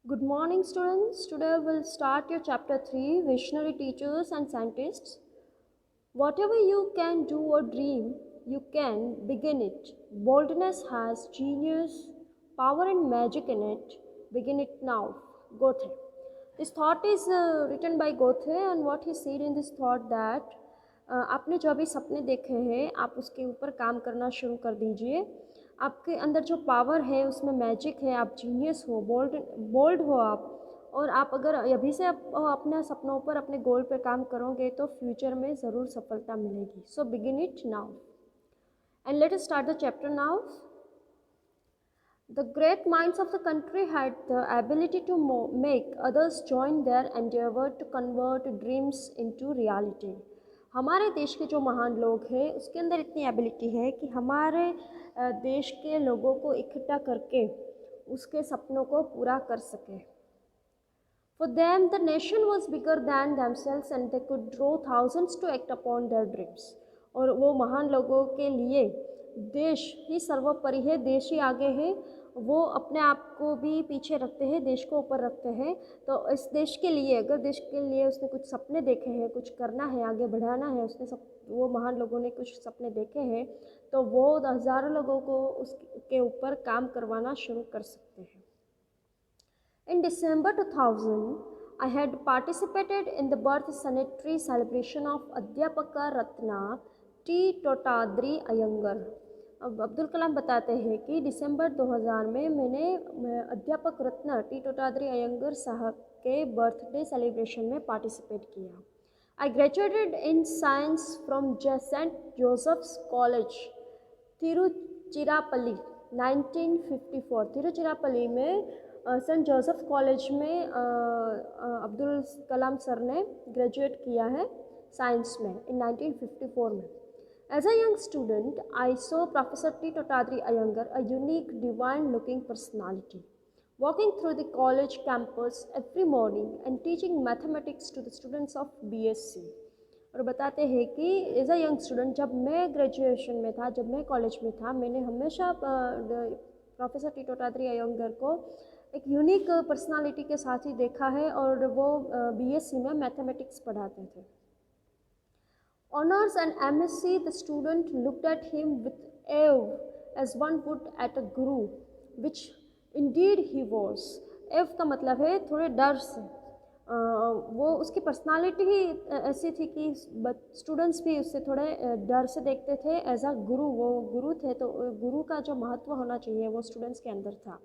Good morning, students. Today we'll start your chapter 3 Visionary Teachers and Scientists. Whatever you can do or dream, you can begin it. Boldness has genius, power, and magic in it. Begin it now. Goethe. This thought is written by Goethe, and what he said in this thought that आपने जो अभी सपने देखे हैं आप उसके ऊपर काम करना शुरू कर दीजिए। आपके अंदर जो पावर है उसमें मैजिक है, आप जीनियस हो, बोल्ड हो आप। और आप अगर अभी से अपने सपनों पर अपने गोल पर काम करोगे तो फ्यूचर में ज़रूर सफलता मिलेगी। So begin it now and let us start the chapter now. The great minds of the country had the ability to make others join their endeavor to convert dreams into reality. हमारे देश के जो महान लोग हैं उसके अंदर इतनी एबिलिटी है कि हमारे देश के लोगों को इकट्ठा करके उसके सपनों को पूरा कर सके। For them, the nation was bigger than themselves and they could draw thousands to act upon their dreams. और वो महान लोगों के लिए देश ही सर्वोपरि है, देश ही आगे है। वो अपने आप को भी पीछे रखते हैं, देश को ऊपर रखते हैं। तो इस देश के लिए, अगर देश के लिए उसने कुछ सपने देखे हैं, कुछ करना है, आगे बढ़ाना है, वो महान लोगों ने कुछ सपने देखे हैं, तो वो हज़ारों लोगों को उसके ऊपर काम करवाना शुरू कर सकते हैं। In December 2000, I had participated in the birth centenary celebration of Adhyapaka Ratna T. Totadri Iyengar. अब अब्दुल कलाम बताते हैं कि दिसंबर 2000 में मैंने अध्यापक रत्न टी टोटाद्री अयंगर साहब के बर्थडे सेलिब्रेशन में पार्टिसिपेट किया। I graduated in science from Saint Joseph's college Tiruchirappalli 1954। Tiruchirappalli में सेंट जोसेफ कॉलेज में अब्दुल कलाम सर ने ग्रेजुएट किया है साइंस में इन 1954 में। As a young student, I saw Professor T. Totadri Iyengar, a unique, divine-looking personality, walking through the college campus every morning and teaching mathematics to the students of BSc. और बताते हैं कि as a young student जब मैं graduation में था, जब मैं कॉलेज में था, मैंने हमेशा प्रोफेसर टी टोटाद्री अयंगर को एक यूनिक पर्सनालिटी के साथ ही देखा है और वो बीएससी में मैथमेटिक्स पढ़ाते थे। Honors and MSc, the student looked at him with awe as one would at a guru, which indeed he was. awe का मतलब है थोड़े डर से। वो उसकी पर्सनालिटी ही ऐसी थी कि स्टूडेंट्स भी उससे थोड़े डर से देखते थे एज अ गुरु। वो गुरु थे तो गुरु का जो महत्व होना चाहिए वो स्टूडेंट्स के अंदर था।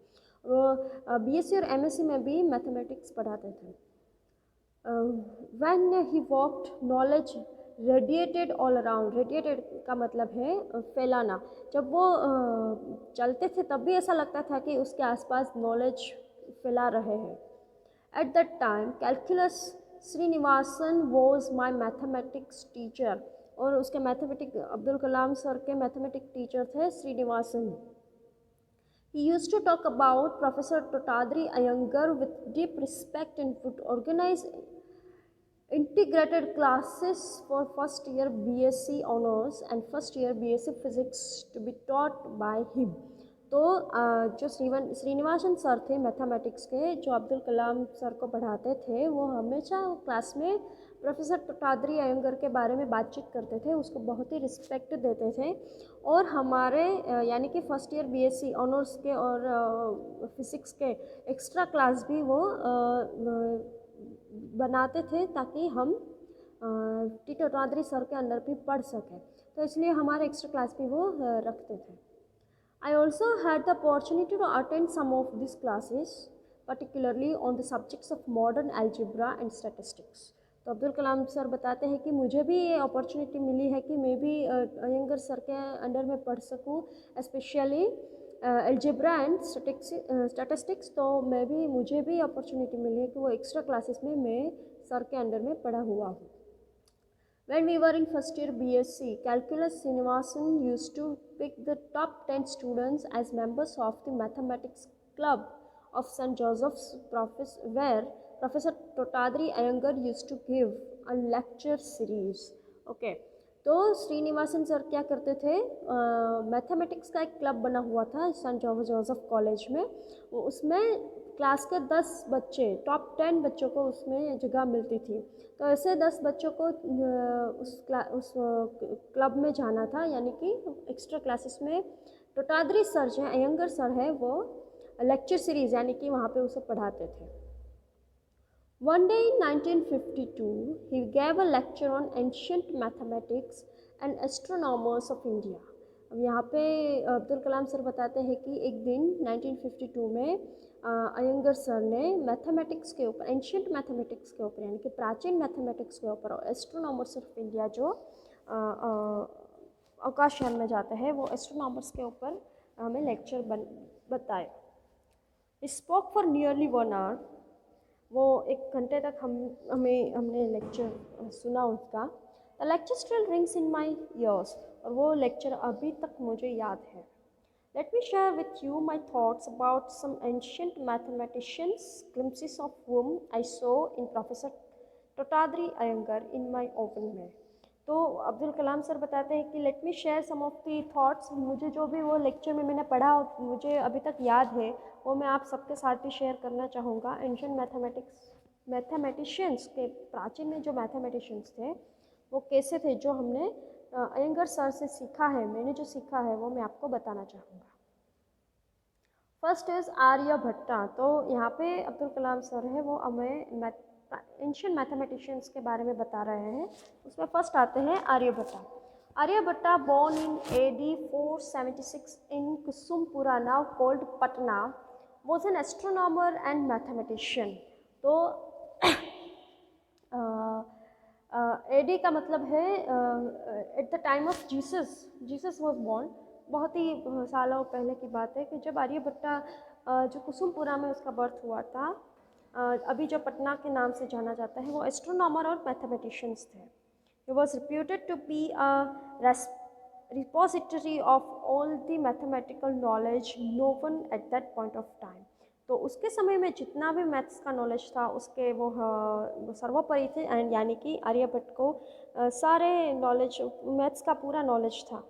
वो बीएससी और एमएससी में भी मैथमेटिक्स पढ़ाते थे। When he walked, knowledge radiated all around. Radiated का मतलब है फैलाना। जब वो चलते थे तब भी ऐसा लगता था कि उसके आसपास नॉलेज फैला रहे हैं। At that time calculus Srinivasan was my mathematics teacher. और उसके अब्दुल कलाम सर के मैथमेटिक्स टीचर थे Srinivasan. He used to talk about Professor Totadri Iyengar with deep respect and would organize integrated classes for first year BSc honors and first year BSc physics to be taught by him. तो जो Srinivasan sir थे mathematics के, जो Abdul Kalam sir को पढ़ाते थे, वो हमेशा क्लास में प्रोफेसर टोटाद्री अयंगर के बारे में बातचीत करते थे, उसको बहुत ही रिस्पेक्ट देते थे। और हमारे यानी कि फर्स्ट ईयर बीएससी ऑनर्स के और फिज़िक्स के एक्स्ट्रा क्लास भी वो बनाते थे ताकि हम टी टोटाद्री सर के अंडर भी पढ़ सकें। तो इसलिए हमारे एक्स्ट्रा क्लास भी वो रखते थे। I also had the opportunity to attend some of these classes, particularly on the subjects of modern algebra and statistics. तो अब्दुल कलाम सर बताते हैं कि मुझे भी ये अपॉर्चुनिटी मिली है कि मैं भी अयंगर सर के अंडर में पढ़ सकूं, स्पेशली एल्जेब्रा एंड स्टैटिस्टिक्स। तो मुझे भी अपॉर्चुनिटी मिली है कि वो एक्स्ट्रा क्लासेस में मैं सर के अंडर में पढ़ा हुआ हूँ। When we were in first year BSc, Calculus Srinivasan used to pick the top 10 students as members of the mathematics club of St. Joseph's, where Professor Totadri Iyengar used to give a lecture series. Okay. तो Srinivasan sir क्या करते थे, mathematics का एक club बना हुआ था Saint Joseph college में। वो उसमें क्लास के 10 बच्चे, टॉप 10 बच्चों को उसमें जगह मिलती थी। तो ऐसे 10 बच्चों को उस क्लब में जाना था, यानी कि एक्स्ट्रा क्लासेस में टोटाद्री सर जो हैं, अयंगर सर है, वो लेक्चर सीरीज़ यानी कि वहाँ पे उसे पढ़ाते थे। One day in 1952, he gave a lecture on ancient mathematics and astronomers of India. अब यहाँ पे अब्दुल कलाम सर बताते हैं कि एक दिन 1952 में अयंगर सर ने मैथमेटिक्स के ऊपर, एंशियंट मैथमेटिक्स के ऊपर, यानी कि प्राचीन मैथमेटिक्स के ऊपर, और एस्ट्रोनॉमर्स ऑफ इंडिया जो आकाशयान में जाते हैं, वो एस्ट्रोनॉमर्स के ऊपर हमें लेक्चर बताए। स्पोक फॉर नियरली 1 आवर, वो 1 घंटे तक हमने लेक्चर सुना उसका। The lecture still rings in my ears, और वो लेक्चर अभी तक मुझे याद है। Let me share with you my thoughts about some ancient mathematicians, glimpses of whom I saw in professor Totadri Iyengar in my open में। तो अब्दुल कलाम सर बताते हैं कि let me share some of the thoughts, मुझे जो भी वो लेक्चर में मैंने पढ़ा मुझे अभी तक याद है, वो मैं आप सबके साथ भी शेयर करना चाहूँगा। एंशियंट मैथमेटिशियंस के, प्राचीन में जो मैथमेटिशियंस थे वो कैसे थे, जो हमने अयंगर सर से सीखा है, मैंने जो सीखा है वो मैं आपको बताना चाहूँगा। First is Aryabhata. तो यहाँ पे अब्दुल कलाम सर है, वो हमें एंशियंट मैथमेटिशियंस के बारे में बता रहे हैं। उसमें फर्स्ट आते हैं Aryabhatta. Aryabhatta born in AD 476 in Kusumpura, now called Patna, was an astronomer and mathematician. तो AD का मतलब है at the time of Jesus was born. बहुत ही सालों पहले की बात है कि जब आर्यभट्टा जो कुसुमपुरा में उसका बर्थ हुआ था, अभी जो पटना के नाम से जाना जाता है, वो एस्ट्रोनॉमर और मैथमेटिशियंस थे। He was reputed to be a repository of all the mathematical knowledge known at that point of time. तो उसके समय में जितना भी मैथ्स का नॉलेज था उसके वो सर्वोपरि थे, एंड यानी कि आर्यभट्ट को सारे नॉलेज, मैथ्स का पूरा नॉलेज था।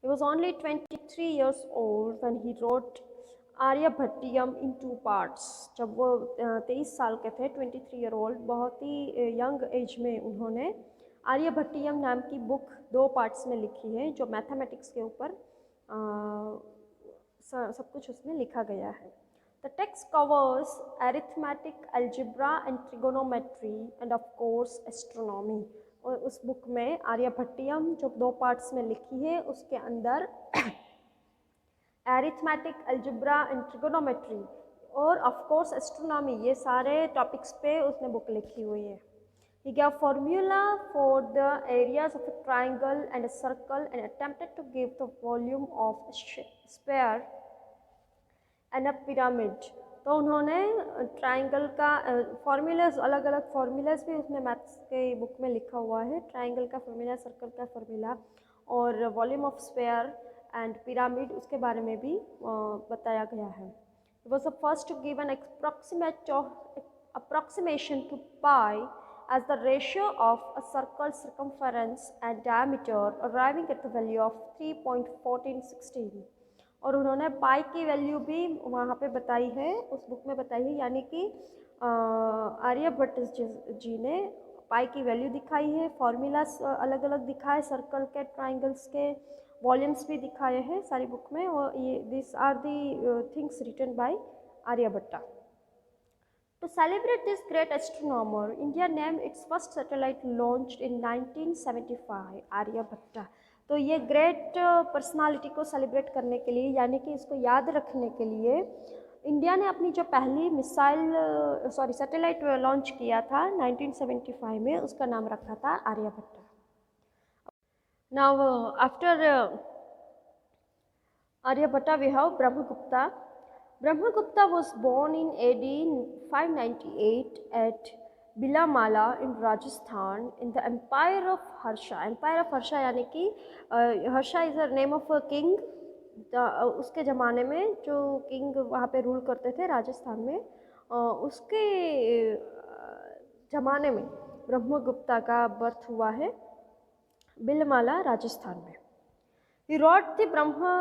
He was only 23 years old when he wrote Aryabhatiyam in 2 parts. जब वो 23 साल के थे, 23 ईयर ओल्ड, बहुत ही यंग एज में उन्होंने आर्यभट्टियम नाम की बुक 2 पार्ट्स में लिखी है, जो मैथमेटिक्स के ऊपर सब कुछ उसमें लिखा गया है। The text covers arithmetic, algebra and trigonometry end of course astronomy. और उस बुक में आर्यभट्टियम जो 2 पार्ट्स में लिखी है, उसके अंदर एरिथमेटिक, अलजेब्रा एंड ट्रिगोनोमेट्री और ऑफ कोर्स एस्ट्रोनॉमी, ये सारे टॉपिक्स पे उसने बुक लिखी हुई है। He gave formula for the areas of a triangle and a circle and attempted to give the volume of a sphere and a pyramid. तो उन्होंने ट्राइंगल का फॉर्मूलाज, अलग अलग फॉर्मूलाज भी उसमें मैथ्स के बुक में लिखा हुआ है। ट्राइंगल का फॉर्मूला, सर्कल का फॉर्मूला और volume of sphere and pyramid, उसके बारे में भी बताया गया है। It was the first to give an approximation to pi as the ratio of a circle's circumference and diameter, arriving at the value of 3.1416। और उन्होंने पाई की वैल्यू भी वहाँ पे बताई है, उस बुक में बताई है, यानी कि आर्यभट्ट जी ने पाई की वैल्यू दिखाई है, फॉर्मूलास अलग अलग दिखाए, सर्कल के, ट्राइंगल्स के वॉल्यूम्स भी दिखाए हैं सारी बुक में। और ये this are the things written by Aryabhata. To celebrate this great astronomer, India named its first satellite launched in 1975 Aryabhata. तो ये ग्रेट पर्सनालिटी को सेलिब्रेट करने के लिए, यानी कि इसको याद रखने के लिए, इंडिया ने अपनी जो पहली सैटेलाइट लॉन्च किया था 1975 में, उसका नाम रखा था Aryabhatta. Now after Aryabhatta we have Brahmagupta. Brahmagupta was born in AD 598 at Bilamala in Rajasthan in the Empire of Harsha. Empire of Harsha यानी कि Harsha is the name of a king। उसके ज़माने में जो किंग वहाँ पे rule करते थे राजस्थान में, उसके ज़माने में ब्रह्मगुप्ता का बर्थ हुआ है बिलमाला राजस्थान में। He wrote the Brahma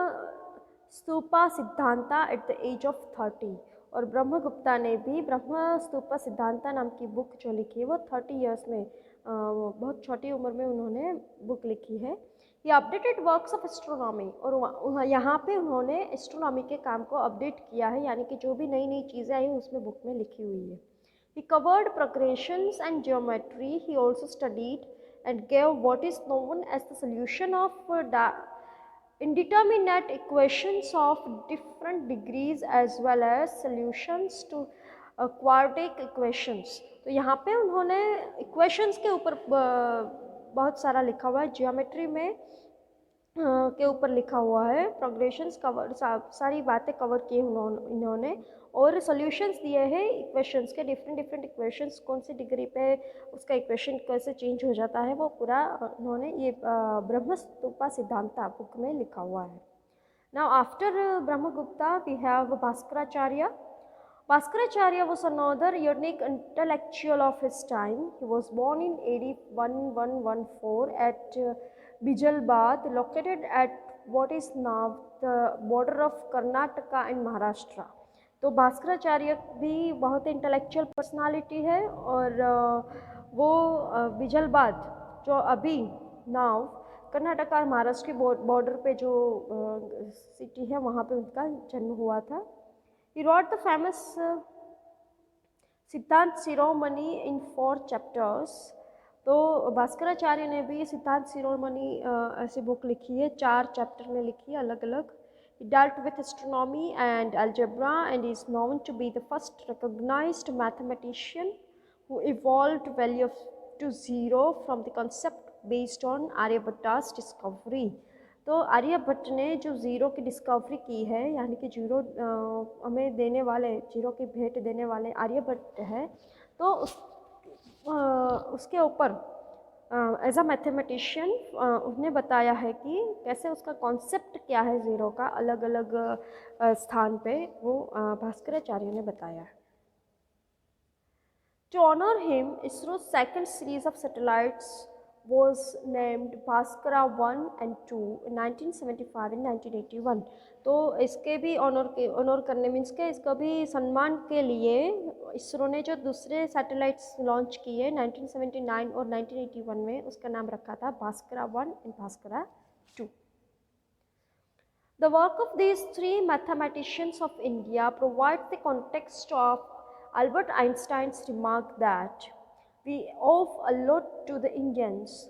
Stupa Siddhanta at the age of 30। और ब्रह्मगुप्ता ने भी ब्रह्म स्तूपा सिद्धांता नाम की बुक जो लिखी है वो 30 ईयर्स में बहुत छोटी उम्र में उन्होंने बुक लिखी है। ये अपडेटेड वर्क्स ऑफ एस्ट्रोनॉमी, और यहाँ पे उन्होंने एस्ट्रोनॉमी के काम को अपडेट किया है, यानी कि जो भी नई नई चीज़ें आई उसमें बुक में लिखी हुई है। He covered progressions and geometry. He also studied and gave what is known as the solution of indeterminate equations of different degrees as well as solutions to quadratic equations। तो यहाँ पे उन्होंने equations के ऊपर बहुत सारा लिखा हुआ है, ज्योमेट्री में के ऊपर लिखा हुआ है, प्रोग्रेशंस कवर सारी बातें कवर की इन्होंने, और सॉल्यूशंस दिए हैं इक्वेशंस के, डिफरेंट डिफरेंट इक्वेशंस कौन सी डिग्री पे उसका इक्वेशन कैसे चेंज हो जाता है वो पूरा उन्होंने ये ब्रह्मस्तूपा सिद्धांता बुक में लिखा हुआ है। Now after Brahmagupta we have Bhaskaracharya. Bhaskaracharya was another unique intellectual of his time. He was born in AD 1114 at Bijalbad, located at what is now the border of Karnataka and Maharashtra। तो भास्कराचार्य भी बहुत intellectual personality है, और वो बिजलबाद जो अभी नाव कर्नाटका और महाराष्ट्र के बॉर्डर पे जो सिटी है वहाँ पे उनका जन्म हुआ था। He wrote the famous सिद्धांत शिरोमणि in 4 chapters। तो भास्कराचार्य ने भी सिद्धांत शिरोमणि ऐसी बुक लिखी है, 4 चैप्टर में लिखी है अलग अलग। He dealt with astronomy and algebra and is known to be the first recognized mathematician who evolved value to zero from the concept based on Aryabhatta's discovery। तो आर्यभट्ट ने जो ज़ीरो की डिस्कवरी की है, यानी कि जीरो हमें देने वाले, जीरो की भेंट देने वाले आर्यभट्ट है, तो उसके ऊपर एज अ मैथमेटिशियन उसने बताया है कि कैसे उसका कॉन्सेप्ट क्या है ज़ीरो का, अलग अलग स्थान पे वो भास्कराचार्य ने बताया है। To honor him, ISRO's second series of satellites was named Bhaskara 1 and 2 in 1975 and 1981। तो इसके भी ऑनर करने मीन्स के इसका भी सम्मान के लिए इसरो ने जो दूसरे सैटेलाइट्स लॉन्च किए 1979 और 1981 में, उसका नाम रखा था Bhaskara 1 and Bhaskara 2। The work of these 3 mathematicians of India provides the context of Albert Einstein's remark that we owe a lot to the Indians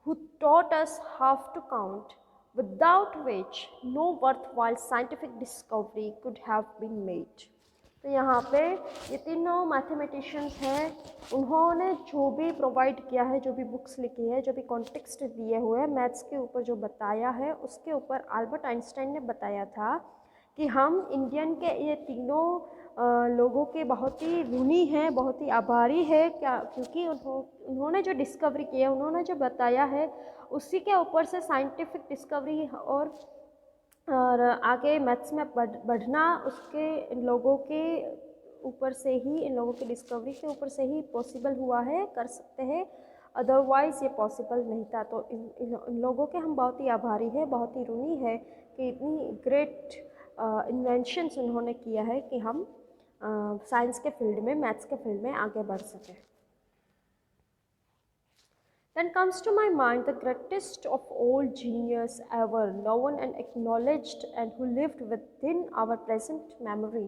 who taught us how to count, without which no worthwhile scientific discovery could have been made। तो यहाँ पे ये तीनों mathematicians हैं, उन्होंने जो भी provide किया है, जो भी बुक्स लिखी है, जो भी कॉन्टेक्स्ट दिए हुए हैं मैथ्स के ऊपर जो बताया है, उसके ऊपर अल्बर्ट आइंस्टाइन ने बताया था कि हम इंडियन के ये तीनों लोगों के बहुत ही ऋणी हैं, बहुत ही आभारी है, क्या क्योंकि उन्होंने जो डिस्कवरी की है, उन्होंने जो बताया है, उसी के ऊपर से साइंटिफिक डिस्कवरी और आगे मैथ्स में बढ़ना उसके इन लोगों के ऊपर से ही, इन लोगों की डिस्कवरी के ऊपर से ही पॉसिबल हुआ है, कर सकते हैं, अदरवाइज़ ये पॉसिबल नहीं था। तो इन लोगों के हम बहुत ही आभारी हैं, बहुत ही ऋणी है कि इतनी ग्रेट इन्वेंशंस उन्होंने किया है कि हम साइंस के फील्ड में, मैथ्स के फील्ड में आगे बढ़ सकें। Then comes to my mind the greatest of all genius ever known and acknowledged and who lived within our present memory,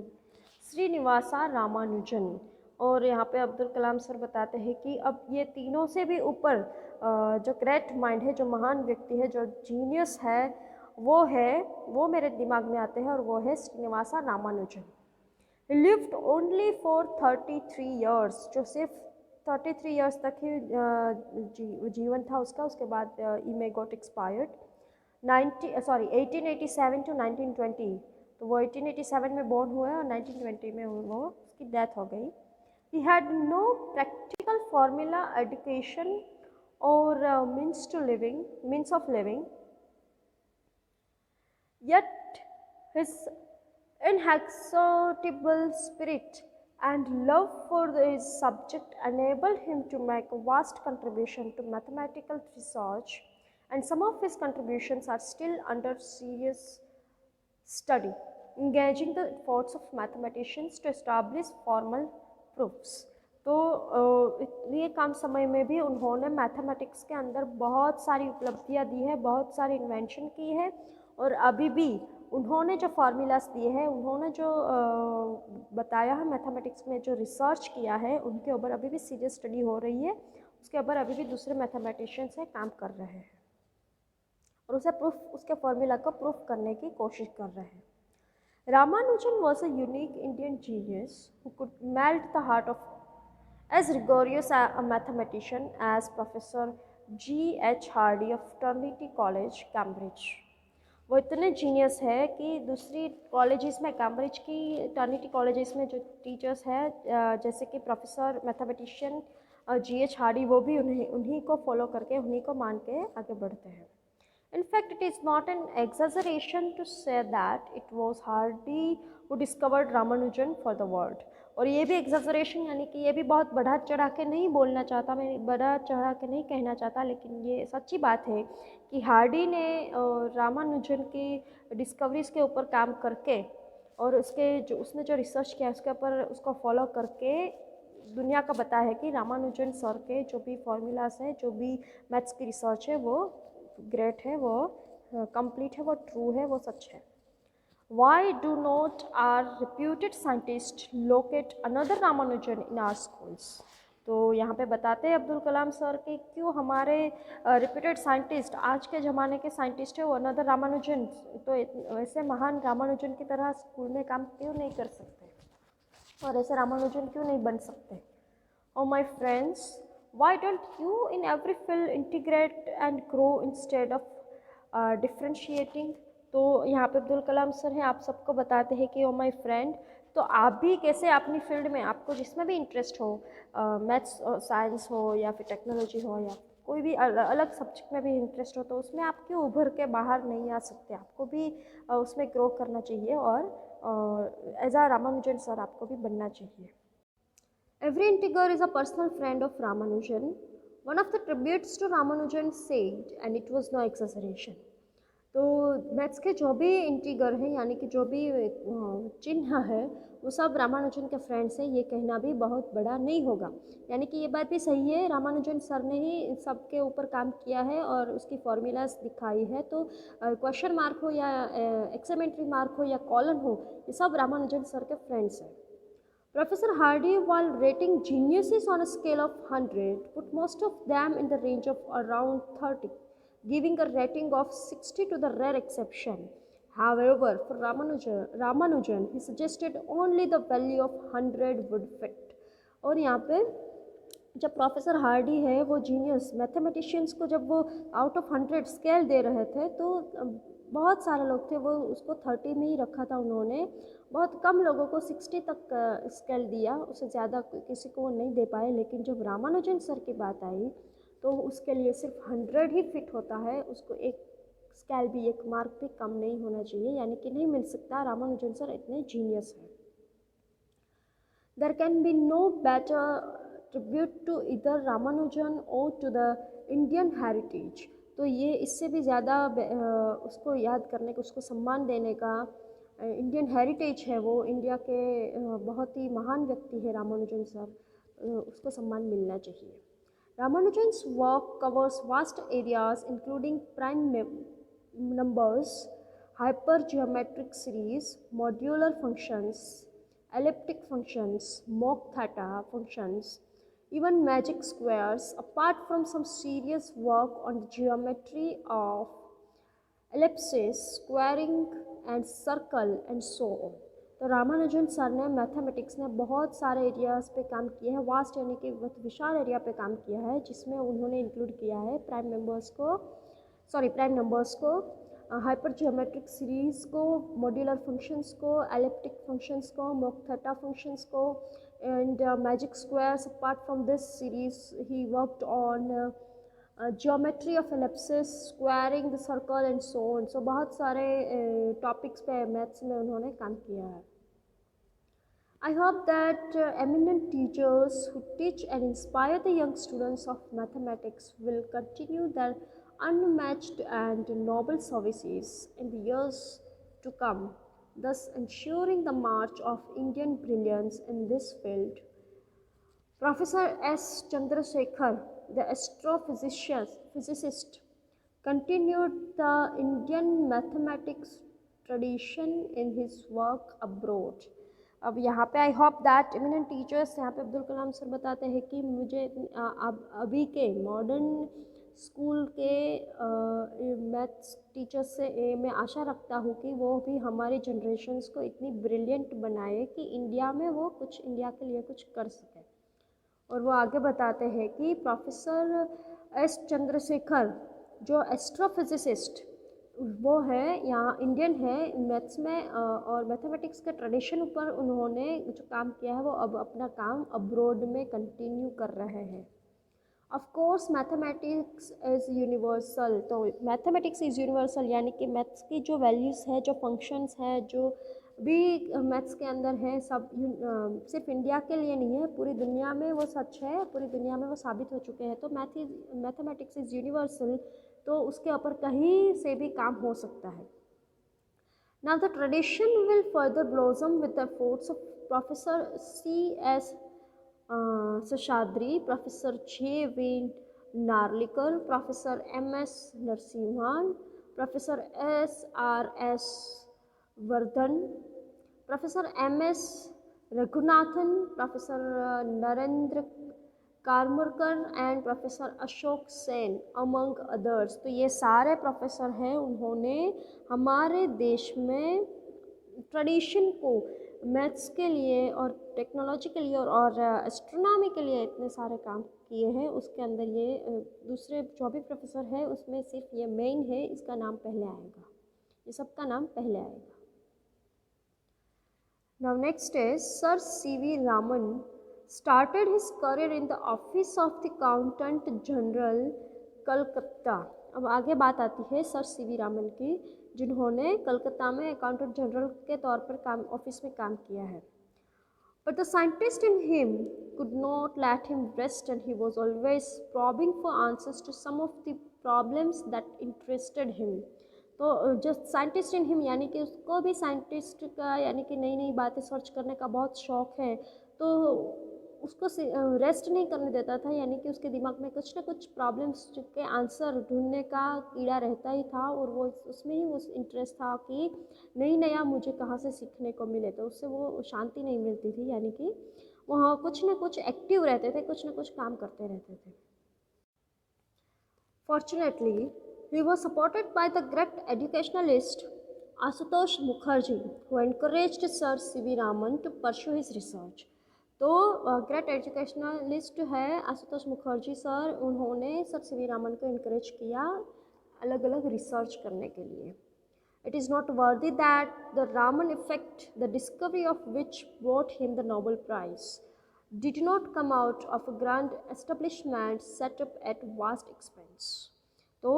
Srinivasa Ramanujan. और यहाँ पे अब्दुल कलाम सर बताते हैं कि अब ये तीनों से भी ऊपर जो ग्रेट माइंड है, जो महान व्यक्ति है, जो जीनियस है, वो मेरे दिमाग में आते हैं, और वो है Srinivasa Ramanujan. He lived only for 33 years, जो सिर्फ 33 years तक ही जीवन था उसका, उसके बाद he may got expired 1887 to 1920। तो वो 1887 में बॉर्न हुए और 1920 में वो उसकी डेथ हो गई। He had no practical formula education or means of living, yet his inexhaustible spirit and love for his subject enabled him to make a vast contribution to mathematical research, and some of his contributions are still under serious study। engaging the efforts of mathematicians to establish formal proofs। तो इतने कम समय में भी उन्होंने mathematics के अंदर बहुत सारी उपलब्धियां दी है, बहुत सारी इन्वेंशन की है, और अभी भी उन्होंने जो फार्मूलाज दिए हैं, उन्होंने जो बताया है मैथमेटिक्स में, जो रिसर्च किया है, उनके ऊपर अभी भी सीरियस स्टडी हो रही है, उसके ऊपर अभी भी दूसरे मैथमेटिशियंस हैं काम कर रहे हैं और उसे प्रूफ, उसके फार्मूला को प्रूफ करने की कोशिश कर रहे हैं। Ramanujan was a unique Indian genius who could melt the heart of as rigorous a mathematician as Professor G.H. Hardy of Trinity College, Cambridge। वो इतने जीनियस है कि दूसरी कॉलेजेस में, कैम्ब्रिज की टर्निटी कॉलेजेस में जो टीचर्स हैं, जैसे कि प्रोफेसर मैथमेटिशियन G.H. हार्डी, वो भी उन्हीं को फॉलो करके, उन्हीं को मान के आगे बढ़ते हैं। In fact, it is not an exaggeration to say that it was Hardy who discovered Ramanujan for the world। और ये भी exaggeration यानी कि ये भी बहुत बढ़ा चढ़ा के नहीं बोलना चाहता, मैं बढ़ा चढ़ा के नहीं कहना चाहता, लेकिन ये सच्ची बात है कि हार्डी ने रामानुजन की डिस्कवरीज के ऊपर काम करके और उसने जो रिसर्च किया उसके ऊपर उसको फॉलो करके दुनिया का बताया है कि रामानुजन सर के जो भी फॉर्मूलाज हैं, जो भी मैथ्स की रिसर्च है, वो ग्रेट है, वो कंप्लीट है, वो ट्रू है, वो सच है। Why do not our reputed scientists locate another Ramanujan in our schools? तो यहाँ पे बताते हैं अब्दुल कलाम सर कि क्यों हमारे रिप्यूटेड साइंटिस्ट, आज के ज़माने के साइंटिस्ट है, वो अनदर रामानुजन, तो ऐसे महान रामानुजन की तरह स्कूल में काम क्यों नहीं कर सकते और ऐसे रामानुजन क्यों नहीं बन सकते। Oh my friends, why don't you in every field integrate and grow instead of differentiating? तो यहाँ पे अब्दुल कलाम सर हैं, आप सबको बताते हैं कि ओ माय फ्रेंड, तो आप भी कैसे अपनी फील्ड में, आपको जिसमें भी इंटरेस्ट हो, मैथ्स साइंस हो या फिर टेक्नोलॉजी हो या कोई भी अलग सब्जेक्ट में भी इंटरेस्ट हो, तो उसमें आप क्यों उभर के बाहर नहीं आ सकते, आपको भी उसमें ग्रो करना चाहिए और एज आ रामानुजन सर आपको भी बनना चाहिए। Every integer is a personal friend of Ramanujan, one of the tributes to Ramanujan said, and it was no exaggeration। तो मैथ्स के जो भी इंटीगर हैं, यानी कि जो भी चिन्ह है, वो सब रामानुजन के फ्रेंड्स हैं, ये कहना भी बहुत बड़ा नहीं होगा। यानी कि ये बात भी सही है, रामानुजन सर ने ही सबके ऊपर काम किया है और उसकी फॉर्मूलाज दिखाई है, तो क्वेश्चन मार्क हो या एक्सक्लेमेटरी मार्क हो या कॉलन हो, ये सब रामानुजन सर के फ्रेंड्स हैं। Professor Hardy, while rating geniuses on a scale of 100, put most of them in the range of around 30, giving a rating of 60 to the rare exception. However, for Ramanujan, he suggested only the value of 100 would fit। और यहाँ पे जब professor Hardy है, वो genius mathematicians को जब वो out of 100 scale दे रहे थे, तो बहुत सारे लोग थे, वो उसको 30 में ही रखा था उन्होंने, बहुत कम लोगों को 60 तक स्केल दिया, उससे ज़्यादा किसी को नहीं दे पाए। लेकिन जब रामानुजन सर की बात आई तो उसके लिए सिर्फ 100 ही फिट होता है, उसको एक स्केल भी, एक मार्क भी कम नहीं होना चाहिए, यानी कि नहीं मिल सकता, रामानुजन सर इतने जीनियस हैं। There can be no better tribute to either Ramanujan or to the Indian heritage। तो ये इससे भी ज़्यादा उसको याद करने का, उसको सम्मान देने का, इंडियन हेरिटेज है वो, इंडिया के बहुत ही महान व्यक्ति है रामानुजन सर, उसको सम्मान मिलना चाहिए। Ramanujan's work covers vast areas including prime numbers, hypergeometric series, modular functions, elliptic functions, mock theta functions, even magic squares, apart from some serious work on the geometry of ellipses, squaring and circle and so on। तो Ramanujan sir ने mathematics में बहुत सारे areas पे काम किया है, vast यानी कि बहुत विशाल एरिया पे काम किया है, जिसमें उन्होंने इंक्लूड किया है प्राइम नंबर्स को, हाइपर जियोमेट्रिक सीरीज़ को, मॉड्यूलर फंक्शंस को, एलिप्टिक फंक्शंस को, मोक थीटा फंक्शंस को, and magic squares. Apart from this series he worked on geometry of ellipses, squaring the circle and so on. So बहुत सारे topics पे maths में उन्होंने काम किया है। I hope that eminent teachers who teach and inspire the young students of mathematics will continue their unmatched and noble services in the years to come thus ensuring the march of Indian brilliance in this field. Professor S. Chandrasekhar, the astrophysicist, continued the Indian mathematics tradition in his work abroad. अब यहाँ पे I hope that eminent teachers यहाँ पे Abdul Kalam sir बताते हैं कि मुझे अब अभी के मॉडर्न स्कूल के मैथ्स टीचर्स से मैं आशा रखता हूँ कि वो भी हमारी जनरेशन्स को इतनी ब्रिलियंट बनाए कि इंडिया में वो कुछ इंडिया के लिए कुछ कर सके। और वो आगे बताते हैं कि प्रोफेसर एस चंद्रशेखर जो एस्ट्रोफिजिसिस्ट वो है यहाँ इंडियन है मैथ्स में और मैथमेटिक्स के ट्रेडिशन पर उन्होंने जो काम किया है वो अब अपना काम अब्रॉड में कंटिन्यू कर रहे हैं। Of course mathematics is universal, तो मैथमेटिक्स इज़ यूनिवर्सल यानी कि मैथ्स की जो वैल्यूज़ है, जो फंक्शंस है, जो भी मैथ्स के अंदर है, सब सिर्फ इंडिया के लिए नहीं है, पूरी दुनिया में वो सच है, पूरी दुनिया में वो साबित हो चुके हैं। तो मैथमेटिक्स इज़ यूनिवर्सल, तो उसके ऊपर कहीं से भी काम हो सकता है। Now the tradition will further blossom with the efforts of Professor C.S. Seshadri, Professor J.V. Narlikar, Professor M.S. Narsimhan, Professor S.R.S. Vardhan, Professor M.S. Raghunathan, Professor Narendra Karmarkar and professor Ashok Sen among others. तो ये सारे professor हैं, उन्होंने हमारे देश में tradition को maths के लिए और टेक्नोलॉजी के लिए और एस्ट्रोनॉमी के लिए इतने सारे काम किए हैं। उसके अंदर ये दूसरे जो भी प्रोफेसर है उसमें सिर्फ ये मेन है, इसका नाम पहले आएगा, ये सबका नाम पहले आएगा। Now next is sir C.V. Raman started his career in the office of the Accountant General, Calcutta. अब आगे बात आती है सर C.V. रामन की, जिन्होंने कलकत्ता में अकाउंटेंट जनरल के तौर पर ऑफिस में काम किया है। But the scientist in him could not let him rest and he was always probing for answers to some of the problems that interested him। तो जो साइंटिस्ट इन हिम यानी कि उसको भी साइंटिस्ट का यानी कि नई नई बातें सर्च करने का बहुत शौक़ है, तो उसको रेस्ट नहीं करने देता था, यानी कि उसके दिमाग में कुछ ना कुछ प्रॉब्लम्स के आंसर ढूंढने का कीड़ा रहता ही था और वो उसमें ही वो इंटरेस्ट था कि नई नया मुझे कहाँ से सीखने को मिले। तो उससे वो शांति नहीं मिलती थी, यानी कि वहाँ कुछ ना कुछ एक्टिव रहते थे, कुछ ना कुछ काम करते रहते थे। Fortunately he was supported by the great educationalist Ashutosh Mukherjee, who encouraged Sir C.V. Raman to pursue his research। तो ग्रेट एजुकेशनलिस्ट है आशुतोष मुखर्जी सर, उन्होंने सर C.V. रामन को इनकरेज किया अलग अलग रिसर्च करने के लिए। It is not worthy that the Raman effect, the discovery of which brought him the Nobel Prize, did not come out of a grand establishment set up at vast expense। तो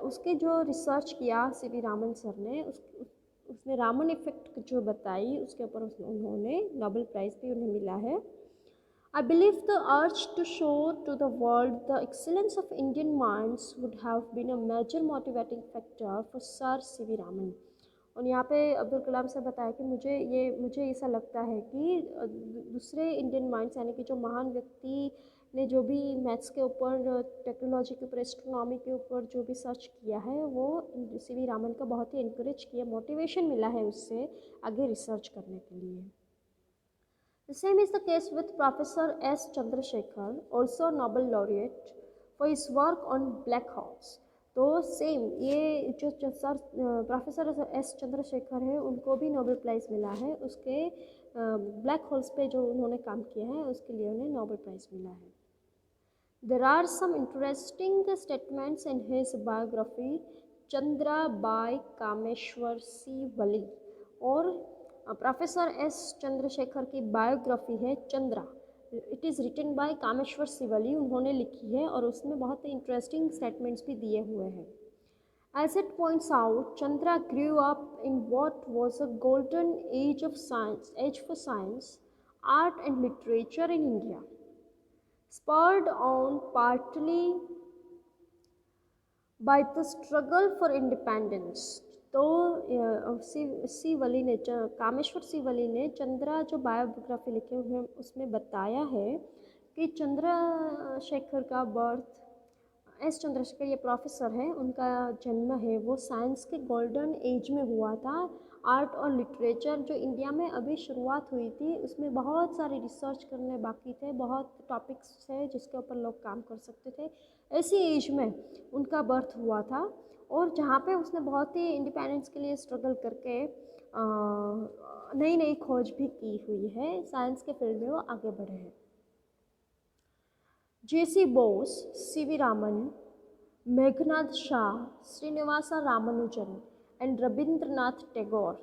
उसके जो research किया C.V. Raman sir ने, उसने Raman effect जो बताई उसके ऊपर उन्होंने नोबेल प्राइज़ भी उन्हें मिला है। I believe the urge to show to the world the excellence of Indian minds would have been a major motivating factor for Sir C.V. Raman. और यहाँ पे अब्दुल कलाम से बताया कि मुझे ऐसा लगता है कि दूसरे इंडियन माइंड्स यानी कि जो महान व्यक्ति ने जो भी मैथ्स के ऊपर, टेक्नोलॉजी के ऊपर, एस्ट्रोनॉमी के ऊपर जो भी सर्च किया है, वो C.V. रामन का बहुत ही इनकरेज किया, मोटिवेशन मिला है उससे आगे रिसर्च करने के लिए। The same is the case with Professor S. Chandrasekhar, also Nobel laureate, for his work on black holes। तो सेम ये जो सर प्रोफेसर एस चंद्रशेखर है, उनको भी नोबेल प्राइज़ मिला है, उसके ब्लैक होल्स पे जो उन्होंने काम किया है उसके लिए उन्हें नोबेल प्राइज़ मिला है। There are some interesting statements in his biography, Chandra by Kameshwar सी वली। और प्रोफेसर एस चंद्रशेखर की बायोग्राफी है Chandra, it is written by Kameshwar C Wali, उन्होंने लिखी है और उसमें बहुत ही इंटरेस्टिंग स्टेटमेंट्स भी दिए हुए हैं। As it points out, Chandra grew up in what was a golden age for science, art and literature in India, spurred on partly by the struggle for independence, तो कामेश्वर सिवली ने चंद्रा जो बायोग्राफी लिखी है उन्हें उसमें बताया है कि चंद्रशेखर का बर्थ, एस चंद्रशेखर ये प्रोफेसर है, उनका जन्म है वो साइंस के गोल्डन एज में हुआ था। आर्ट और लिटरेचर जो इंडिया में अभी शुरुआत हुई थी उसमें बहुत सारे रिसर्च करने बाकी थे, बहुत टॉपिक्स थे जिसके ऊपर लोग काम कर सकते थे। ऐसी एज में उनका बर्थ हुआ था और जहाँ पे उसने बहुत ही इंडिपेंडेंस के लिए स्ट्रगल करके नई नई खोज भी की हुई है, साइंस के फील्ड में वो आगे बढ़े हैं। J.C. Bose, C.V. Raman, Meghnad Shah, Srinivasa Ramanujan, and Rabindranath Tagore,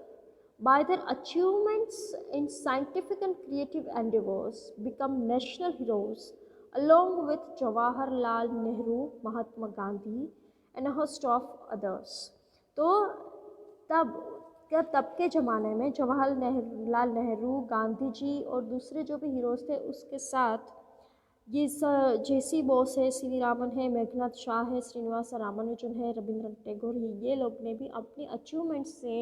by their achievements in scientific and creative endeavors, become national heroes, along with Jawaharlal Nehru, Mahatma Gandhi, and a host of others. तो तब के ज़माने में जवाहरलाल नेहरू, गांधी जी और दूसरे जो भी heroes थे उसके साथ ये J.C. बोस है, C.V. रामन है, मेघनाथ शाह है, श्रीनिवास रामानुजन है, रविंद्रनाथ टैगोर है, ये लोग ने भी अपनी अचीवमेंट्स से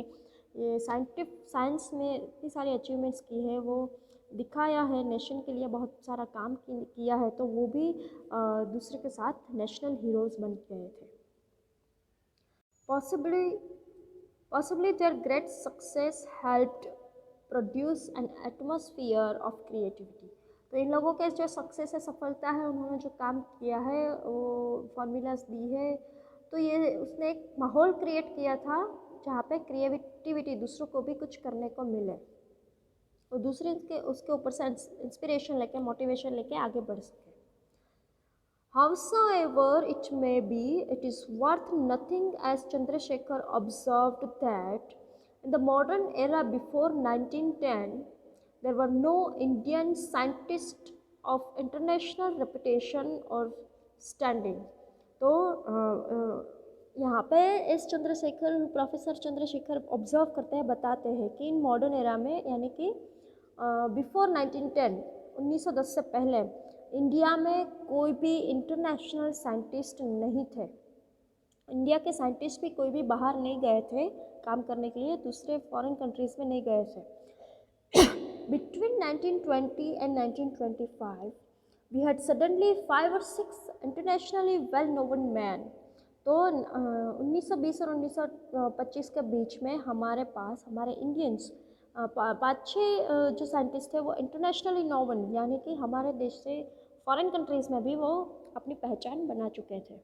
ये साइंस में इतनी सारी अचीवमेंट्स की है, वो दिखाया है, नेशन के लिए बहुत सारा काम किया है, तो वो भी दूसरे के साथ नेशनल हीरोज़ बन गए थे। Possibly their great success helped produce an atmosphere of creativity. तो इन लोगों के जो सक्सेस है, सफलता है, उन्होंने जो काम किया है, वो फॉर्मूलाज दी है, तो ये उसने एक माहौल क्रिएट किया था जहाँ पे क्रिएटिविटी दूसरों को भी कुछ करने को मिले और दूसरे के उसके ऊपर से इंस्पिरेशन लेके, मोटिवेशन लेके आगे बढ़ सके। Howsoever it may be, it is worth nothing as Chandrasekhar observed that in the modern era before 1910, there were no Indian scientists of international reputation or standing. तो यहाँ पे S Chandrashekhar, professor Chandrashekhar observe करते हैं, बताते हैं कि इन मॉडर्न एरा में यानी कि बिफोर 1910, 1910 से पहले इंडिया में कोई भी इंटरनेशनल साइंटिस्ट नहीं थे। इंडिया के साइंटिस्ट भी कोई भी बाहर नहीं गए थे काम करने के लिए, दूसरे फॉरेन कंट्रीज़ में नहीं गए थे। Between 1920 and 1925, we had suddenly 5 or 6 internationally well-known men. तो 1920 और 1925 के बीच में हमारे पास हमारे इंडियंस 5-6 जो साइंटिस्ट थे वो इंटरनेशनली नोवन, यानी कि हमारे देश से फॉरेन कंट्रीज़ में भी वो अपनी पहचान बना चुके थे।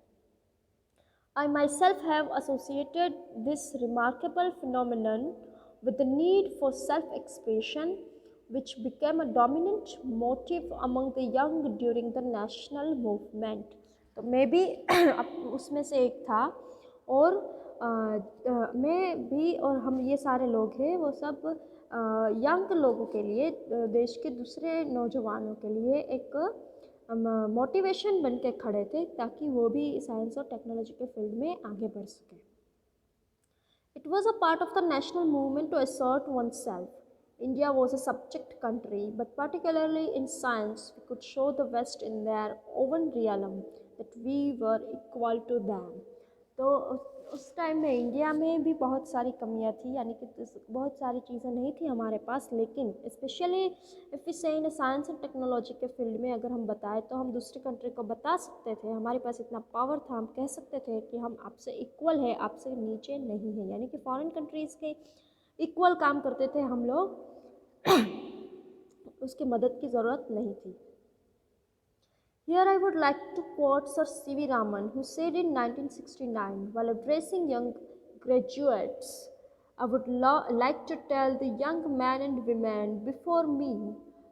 I myself have associated this remarkable phenomenon with the need for self-expression, which became a dominant motive among the young during the national movement. तो मैं भी उसमें से एक था और मैं भी और हम ये सारे लोग हैं वो सब यंग लोगों के लिए, देश के दूसरे नौजवानों के लिए एक मोटिवेशन बन के खड़े थे ताकि वो भी साइंस और टेक्नोलॉजी के फील्ड में आगे बढ़ सकें। It was a part of the national movement to assert oneself. India was a subject country, but particularly in science, we could show the West in their own realm that we were equal to them. तो उस time में India में भी बहुत सारी कमियां थी, यानी कि बहुत सारी चीज़ें नहीं थी हमारे पास, लेकिन स्पेशली इफ़ वी से इन साइंस एंड टेक्नोलॉजी के फील्ड में अगर हम बताएं तो हम दूसरी कंट्री को बता सकते थे, हमारे पास इतना पावर था, हम कह सकते थे कि हम आपसे इक्वल है, आपसे नीचे नहीं है, यानी कि फॉरेन कंट्रीज़ के इक्वल काम करते थे हम लोग, उसकी मदद की ज़रूरत नहीं थी। Here I would like to quote Sir C.V. Raman, who said in 1969, while addressing young graduates, I would like to tell the young men and women before me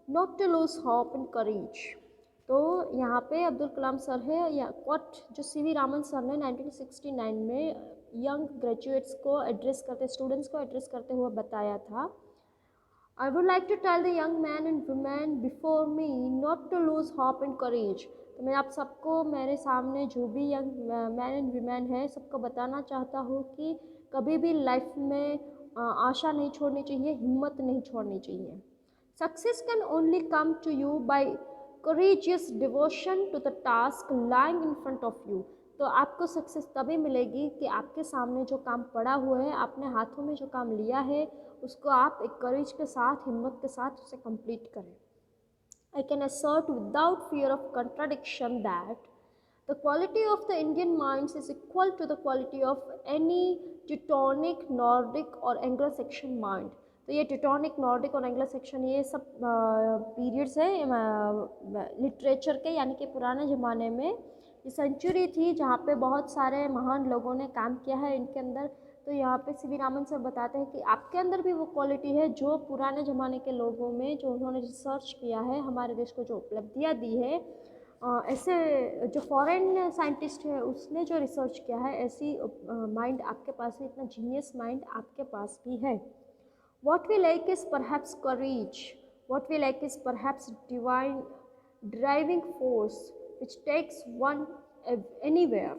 not to lose hope and courage. तो यहाँ पे Abdul Kalam sir है, या coat जो C.V. Raman sir ने 1969 में young graduates को address करते, स्टूडेंट्स को एड्रेस करते हुए बताया था, I would like to tell the young men and women before me not to lose hope and courage. तो मैं आप सबको, मेरे सामने जो भी यंग मैन एंड वीमेन है, सबको बताना चाहता हूँ कि कभी भी लाइफ में आशा नहीं छोड़नी चाहिए, हिम्मत नहीं छोड़नी चाहिए। Success can only come to you by courageous devotion to the task lying in front of you. तो आपको सक्सेस तभी मिलेगी कि आपके सामने जो काम पड़ा हुआ है, आपने हाथों में जो काम लिया है, उसको आप एक करेज के साथ, हिम्मत के साथ उसे कंप्लीट करें। I can assert without fear of contradiction that the quality of the Indian minds is equal to the quality of any Teutonic, Nordic और Anglo-Saxon mind. तो ये टेटोनिक, नॉर्डिक और एंग्लो सेक्शन ये सब पीरियड्स है लिटरेचर के, यानी कि पुराने ज़माने में ये सेंचुरी थी जहाँ पे बहुत सारे महान लोगों ने काम किया है इनके अंदर। तो यहाँ पे सीवी रामन सर बताते हैं कि आपके अंदर भी वो क्वालिटी है जो पुराने ज़माने के लोगों में, जो उन्होंने रिसर्च किया है, हमारे देश को जो उपलब्धियाँ दी है, ऐसे जो फॉरेन साइंटिस्ट है उसने जो रिसर्च किया है, ऐसी माइंड आपके पास है, इतना जीनियस माइंड आपके पास भी है। What we lack is perhaps courage. What we lack is perhaps divine driving force which takes one anywhere.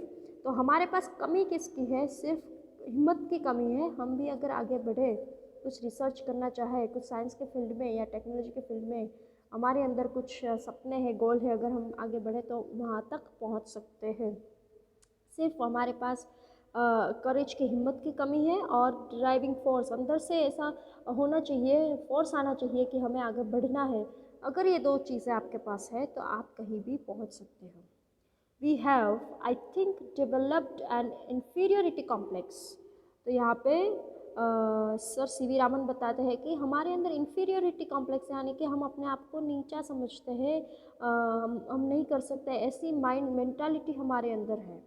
तो हमारे पास कमी किसकी है? सिर्फ हिम्मत की कमी है। हम भी अगर आगे बढ़े, कुछ रिसर्च करना चाहे, कुछ साइंस के फील्ड में या टेक्नोलॉजी के फील्ड में, हमारे अंदर कुछ सपने हैं, गोल है, अगर हम आगे बढ़े तो वहाँ तक पहुँच सकते हैं। सिर्फ हमारे पास करेज की, हिम्मत की कमी है और ड्राइविंग फोर्स अंदर से ऐसा होना चाहिए, फोर्स आना चाहिए कि हमें आगे बढ़ना है। अगर ये दो चीज़ें आपके पास है तो आप कहीं भी पहुंच सकते हो। We have I think developed an inferiority complex. तो यहाँ पे सर सीवी रामन बताते हैं कि हमारे अंदर इन्फीरियोरिटी कॉम्प्लेक्स, यानी कि हम अपने आप को नीचा समझते हैं, हम नहीं कर सकते, ऐसी माइंड मेंटालिटी हमारे अंदर है।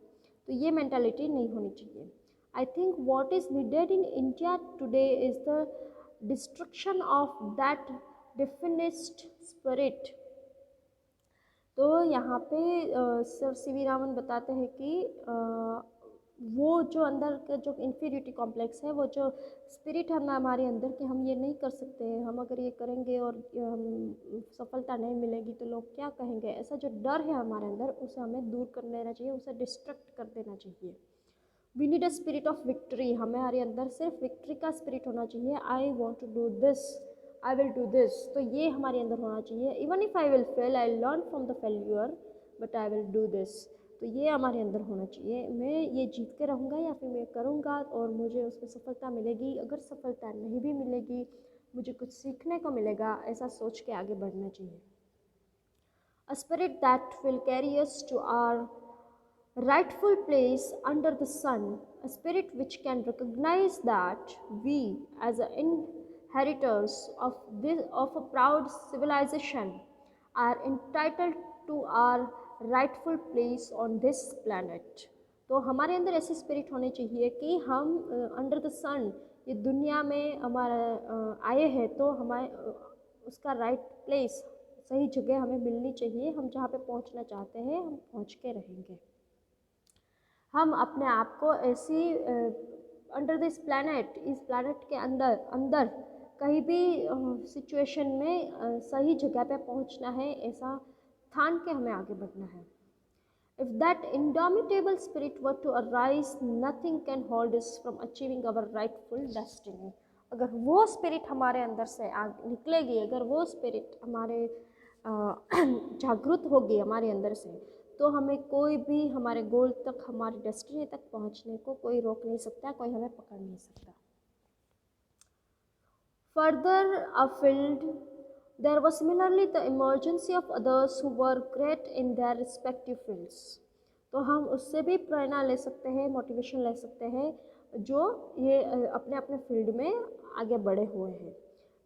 तो ये मेंटालिटी नहीं होनी चाहिए। I think what is needed in India today is the destruction of that defeatist spirit. तो यहाँ पे सर सीवी रामन बताते हैं कि वो जो अंदर का जो इन्फीरियरिटी कॉम्प्लेक्स है, वो जो स्पिरिट है ना हमारे अंदर कि हम ये नहीं कर सकते, हम अगर ये करेंगे और हम सफलता नहीं मिलेगी तो लोग क्या कहेंगे, ऐसा जो डर है हमारे अंदर, उसे हमें दूर कर देना चाहिए, उसे डिस्ट्रक्ट कर देना चाहिए। We need a spirit of victory. हमारे अंदर सिर्फ विक्ट्री का स्पिरिट होना चाहिए। I want to do this, I will do this, तो ये हमारे अंदर होना चाहिए। Even if I will fail, I learn from the failure but I will do this. तो ये हमारे अंदर होना चाहिए। मैं ये जीत के रहूँगा या फिर मैं करूँगा और मुझे उसमें सफलता मिलेगी, अगर सफलता नहीं भी मिलेगी मुझे कुछ सीखने को मिलेगा, ऐसा सोच के आगे बढ़ना चाहिए। A spirit that will carry us to our rightful place under the sun, a spirit which can recognize that we, as inheritors of a proud civilization, are entitled to our rightful place on this planet. तो हमारे अंदर ऐसी spirit होनी चाहिए कि हम under the सन, ये दुनिया में हमारा आए हैं तो हमारे उसका राइट प्लेस, सही जगह हमें मिलनी चाहिए। हम जहाँ पे पहुँचना चाहते हैं हम पहुँच के रहेंगे। हम अपने आप को ऐसी अंडर दिस प्लैनेट, इस प्लैनेट के अंदर अंदर कहीं भी सिचुएशन में सही जगह पे पहुंचना है, ऐसा ठान के हमें आगे बढ़ना है। If that indomitable spirit were to arise, nothing can hold us from achieving our rightful destiny. अगर वो स्पिरिट हमारे अंदर से निकलेगी, अगर वो स्पिरिट हमारे जागृत होगी हमारे अंदर से, तो हमें कोई भी हमारे गोल तक, हमारी डेस्टिनी तक पहुंचने को कोई रोक नहीं सकता, कोई हमें पकड़ नहीं सकता। Further afield there was similarly the emergency of others who were great in their respective fields. तो हम उससे भी प्रेरणा ले सकते हैं, मोटिवेशन ले सकते हैं जो ये अपने अपने फील्ड में आगे बढ़े हुए हैं।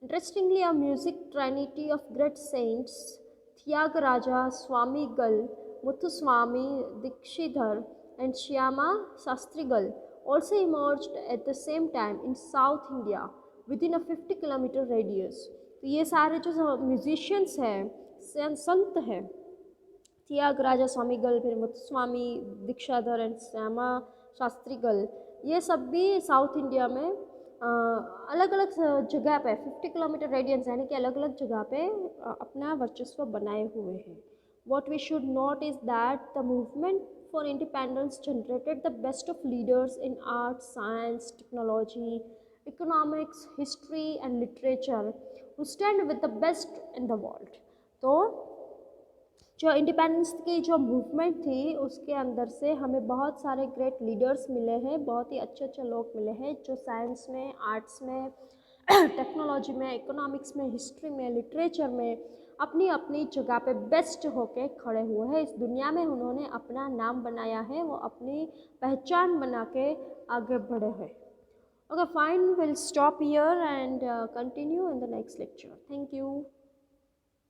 Interestingly a music trinity of great saints Tyagaraja Swamigal, Muthuswami Dikshidhar and Shyama Shastrigal also emerged at the same time in South India within a 50-kilometer radius. तो ये सारे जो म्यूजिशियंस हैं, संत हैं, त्यागराजा स्वामीगल, फिर मुथुस्वामी दीक्षाधर एंड श्यामा शास्त्रीगल, ये सब भी साउथ इंडिया में अलग अलग जगह पे 50 किलोमीटर रेडियंस, यानी कि अलग अलग जगह पे अपना वर्चस्व बनाए हुए हैं। What we should note is that the movement for independence generated the best of leaders in art, science, technology, economics, history and literature who stand with the best in the world. तो जो independence की जो movement थी उसके अंदर से हमें बहुत सारे ग्रेट लीडर्स मिले हैं, बहुत ही अच्छे अच्छे लोग मिले हैं जो साइंस में, आर्ट्स में, टेक्नोलॉजी में, इकोनॉमिक्स में, हिस्ट्री में, लिटरेचर में अपनी अपनी जगह पे बेस्ट होके खड़े हुए हैं। इस दुनिया में उन्होंने अपना नाम बनाया है, वो अपनी पहचान बना के आगे बढ़े हैं। Okay fine, will stop here and continue in the next lecture. Thank you.